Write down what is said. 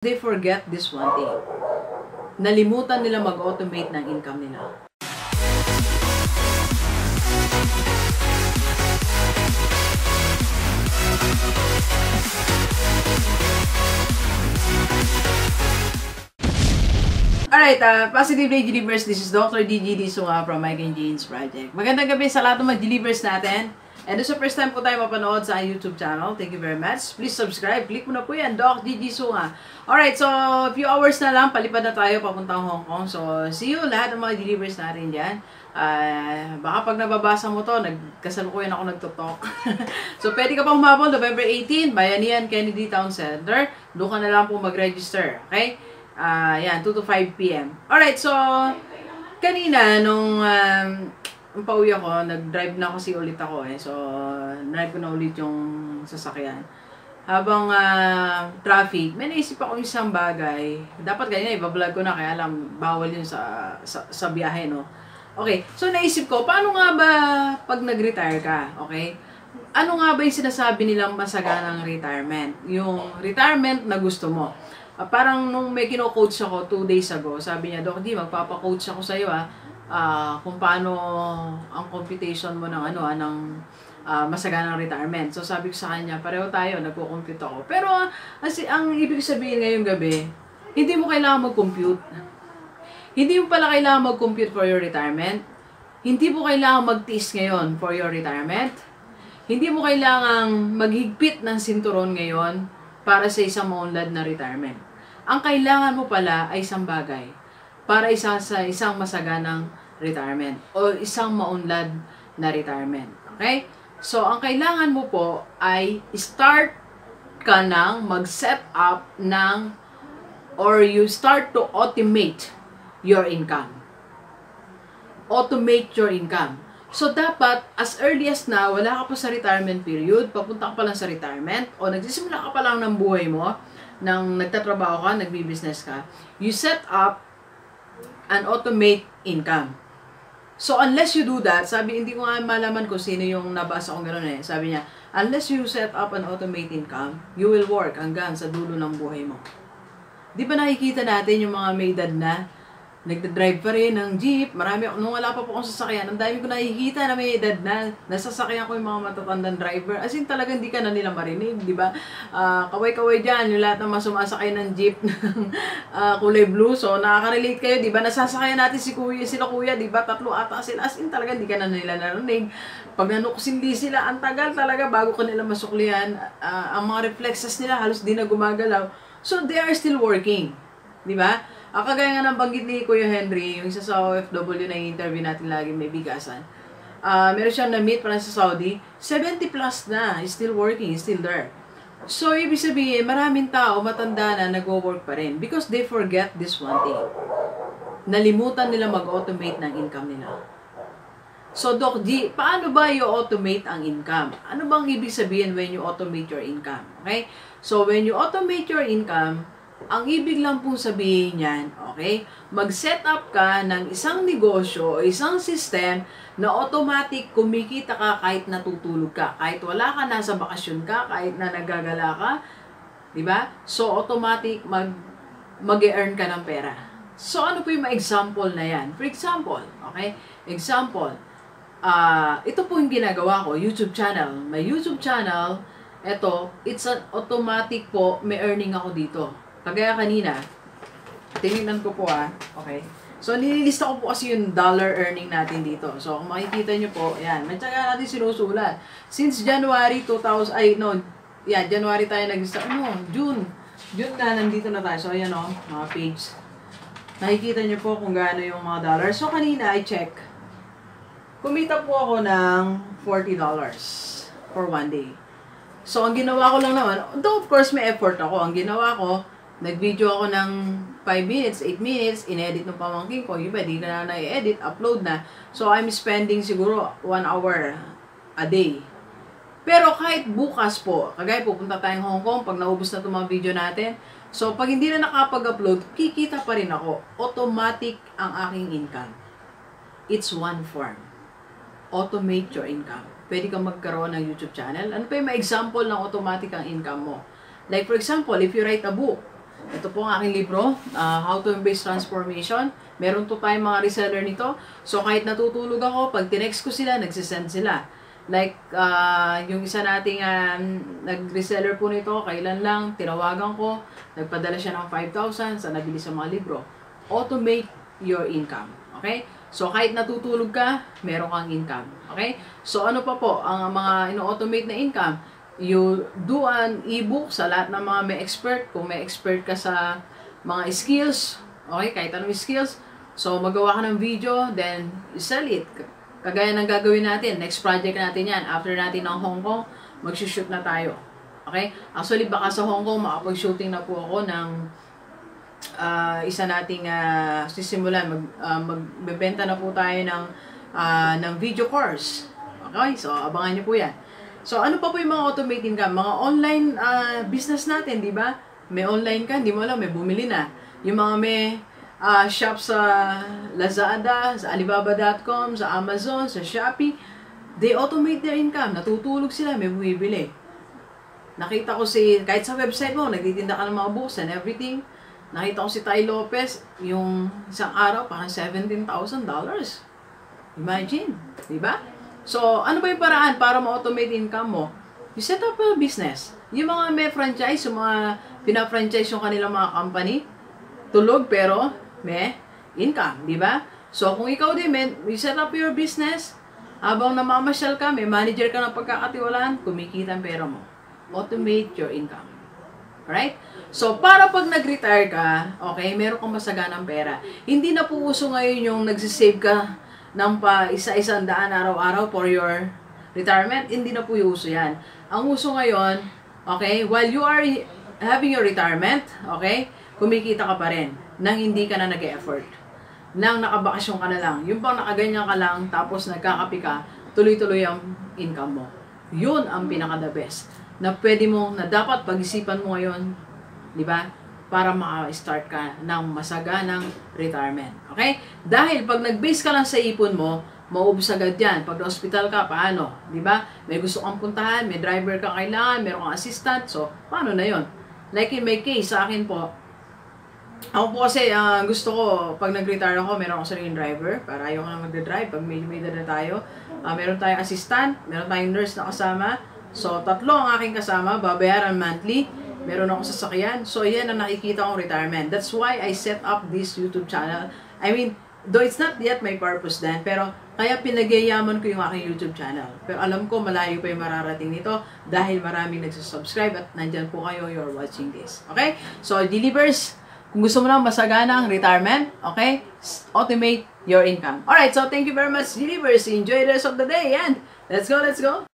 They forget this one thing. Nalimutan nila mag-automate ng income nila. Alright, Positive Day Delivers. This is Dr. Gigi Sunga from Mike and Jane's Project. Magandang gabi sa lahat ng mga delivers natin. And this is the first time po tayo mapanood sa YouTube channel. Thank you very much. Please subscribe. Click mo na po yan, Doc Gigi Sunga. Alright, so a few hours na lang, palipad na tayo papuntang Hong Kong. So, see you lahat ng mga delivers natin dyan. Baka pag nababasa mo to, nagkasalukuyan ako nagtutok. So, pwede ka pang humabol, November 18, Bayanihan Kennedy Town Center. Doon ka na lang po mag-register. Okay? Yan, 2 to 5 p.m. Alright, so, kanina, nung pauwi ako, nag-drive na kasi ulit ako eh. So, drive ko na ulit yung sasakyan. Habang traffic, may naisip ako isang bagay. Dapat ganyan, ibablog ko na, kaya lang, bawal yun sa biyahe, no? Okay, so naisip ko, paano nga ba pag nag-retire ka? Okay? Ano nga ba yung sinasabi nilang masaganang retirement? Yung retirement na gusto mo. Parang nung may kino-coach ako 2 days ago, sabi niya, Doc, di, magpapa-coach ako sa'yo kung paano ang computation mo ng ng masaganang retirement. So sabi ko sa kanya, pareho tayo, nagko-compute ako. Pero ang ibig sabihin ngayong gabi, hindi mo kailangan mag-compute. Hindi mo pala kailangan mag-compute for your retirement. Hindi mo kailangan magtiis ngayon for your retirement. Hindi mo kailangang maghigpit ng sinturon ngayon para sa isang maunlad na retirement. Ang kailangan mo pala ay isang bagay para sa isang masaganang retirement o isang maunlad na retirement. Okay? So, ang kailangan mo po ay start ka nang mag-set up ng or you start to automate your income. Automate your income. So, dapat, as early as na, wala ka pa sa retirement period, papunta ka pa lang sa retirement, o nagsisimula ka pa lang ng buhay mo, nang nagtatrabaho ka, nagbi-business ka, you set up an automate income. So, unless you do that, hindi ko nga malaman kung sino yung nabasa kong gano'n eh. Sabi niya, unless you set up an automate income, you will work hanggang sa dulo ng buhay mo. Di ba nakikita natin yung mga may edad na, nagda-drive pa rin ng jeep, marami ako, nung wala pa po akong sasakyan, ang dami ko nakikita na may edad na, nasasakyan ko yung mga matatandang driver, as in talagang hindi ka na nila marinig, di ba? Kaway-kaway dyan, yung lahat ng mga sumasakay ng jeep ng kulay blue, so nakaka-relate kayo, di ba? Nasasakyan natin sila kuya, di ba? 3 ata sila, as in talagang hindi ka na nila narinig. Pag nanuksindi sila, ang tagal talaga bago ka nila masuklihan, ang mga reflexes nila halos di na gumagalaw. So they are still working, di ba? Kagaya nga ng banggit ni Kuya Henry, yung isa sa OFW na interview natin lagi may bigasan. Meron siyang na-meet parang sa Saudi, 70 plus na, is still working, is still there. So, ibig sabihin, maraming tao, matanda na, nag-work pa rin. Because they forget this one thing. Nalimutan nila mag-automate ng income nila. So, Doc G, paano ba i-automate ang income? Ano bang ibig sabihin when you automate your income? Okay? So, when you automate your income, ang ibig lang pong sabihin niyan, okay, mag-set up ka ng isang negosyo o isang system na automatic kumikita ka kahit natutulog ka. Kahit wala ka, nasa bakasyon ka, kahit na nagagala ka, di ba? So, automatic mag-e-earn ka ng pera. So, ano po yung mga example na yan? For example, okay, example, ito po yung ginagawa ko, YouTube channel. May YouTube channel, ito, it's an automatic po, may earning ako dito. Kagaya kanina, tinignan ko po okay. So, nililista ko po kasi yung dollar earning natin dito. So, kung makikita nyo po, ayan, may tsaga natin sinusulat. Since January 2000, January tayo nag-start, June na, nandito na tayo. So, ayan mga page. Nakikita nyo po kung gaano yung mga dollars. So, kanina, I check. Kumita po ako ng $40 for 1 day. So, ang ginawa ko lang naman, though of course may effort ako, ang ginawa ko, nag-video ako ng 5 minutes, 8 minutes, in-edit ng pamangkin ko, yung pwede na na-edit, upload na. So, I'm spending siguro 1 hour a day. Pero kahit bukas po, kagaya pupunta tayong Hong Kong, pag naubos na itong mga video natin, so pag hindi na nakapag-upload, kikita pa rin ako. Automatic ang aking income. It's one form. Automate your income. Pwede kang magkaroon ng YouTube channel. Ano pa yung mga example ng automatic ang income mo? Like for example, if you write a book, Ito po ang aking libro, How to Embrace Transformation. Meron po tayong mga reseller nito. So, kahit natutulog ako, pag tinext ko sila, nagsisend sila. Like, yung isa nating nag-reseller po nito, kailan lang, tinawagan ko, nagpadala siya ng 5,000 sa nabili sa mga libro. Automate your income. Okay? So, kahit natutulog ka, meron kang income. Okay? So, ano pa po, ang mga ino-automate na income, you do an ebook sa lahat ng mga may expert. Kung may expert ka sa mga skills, okay, kahit anong skills, so magawa ka ng video, then you sell it. Kagaya ng gagawin natin, next project natin yan. After natin ng Hong Kong, mag-shoot na tayo. Okay? Actually, baka sa Hong Kong, makapag-shooting na po ako ng isa nating sisimulan. Magbebenta na po tayo ng video course. Okay? So, abangan nyo po yan. So, ano pa po yung mga automate income? Mga online business natin, di ba? May online ka, hindi mo alam, may bumili na. Yung mga may shop sa Lazada, sa Alibaba.com, sa Amazon, sa Shopee, they automate their income. Natutulog sila, may bumibili. Nakita ko kahit sa website mo, nagtitinda ka ng mga books and everything. Nakita ko si Ty Lopez, yung isang araw, parang $17,000. Imagine, di ba? So, ano ba yung paraan para ma-automate income mo? You set up a business. Yung mga may franchise, yung mga pina-franchise yung kanilang mga company, tulog pero may income, di ba? So, kung ikaw din, you set up your business, habang namamasyal ka, may manager ka ng pagkakatiwalaan, kumikita ang pera mo. Automate your income. Alright? So, para pag nag-retire ka, okay, meron kang masaganang pera. Hindi na po uso ngayon yung nagsisave ka ng pa isa-isang daan araw-araw for your retirement. Hindi na po yung uso yan. Ang uso ngayon, okay, while you are having your retirement, okay, kumikita ka pa rin nang hindi ka na nag-e-effort. Nang nakabakasyon ka na lang. Yung bang nakaganyan ka lang, tapos nagkakapi ka, tuloy-tuloy ang income mo. Yun ang pinaka-the best. Na pwede mo, na dapat pag-isipan mo ngayon, di ba? Para maka-start ka ng masaganang retirement. Okay? Dahil pag nag-base ka lang sa ipon mo, maubos agad yan. Pag na-hospital ka, paano? Diba? May gusto kang puntahan, may driver ka kailangan, meron kang assistant. So, paano na yon? Like in my case, sa akin po, ako po kasi gusto ko, pag nag-retire ako, meron akong sariling driver para ayaw ka na mag-drive. Pag may edad na tayo, meron tayong assistant, meron tayong nurse na kasama. So, 3 ang aking kasama, babayaran monthly. Meron ako sasakyan. So, yan ang nakikita kong retirement. That's why I set up this YouTube channel. I mean, though it's not yet my purpose then, pero kaya pinagyayaman ko yung aking YouTube channel. Pero alam ko, malayo pa yung mararating nito dahil maraming nagsusubscribe at nandyan po kayo, you're watching this. Okay? So, Delivers, kung gusto mo lang masaganang retirement, okay? Automate your income. Alright, so thank you very much, Delivers. Enjoy the rest of the day and let's go, let's go!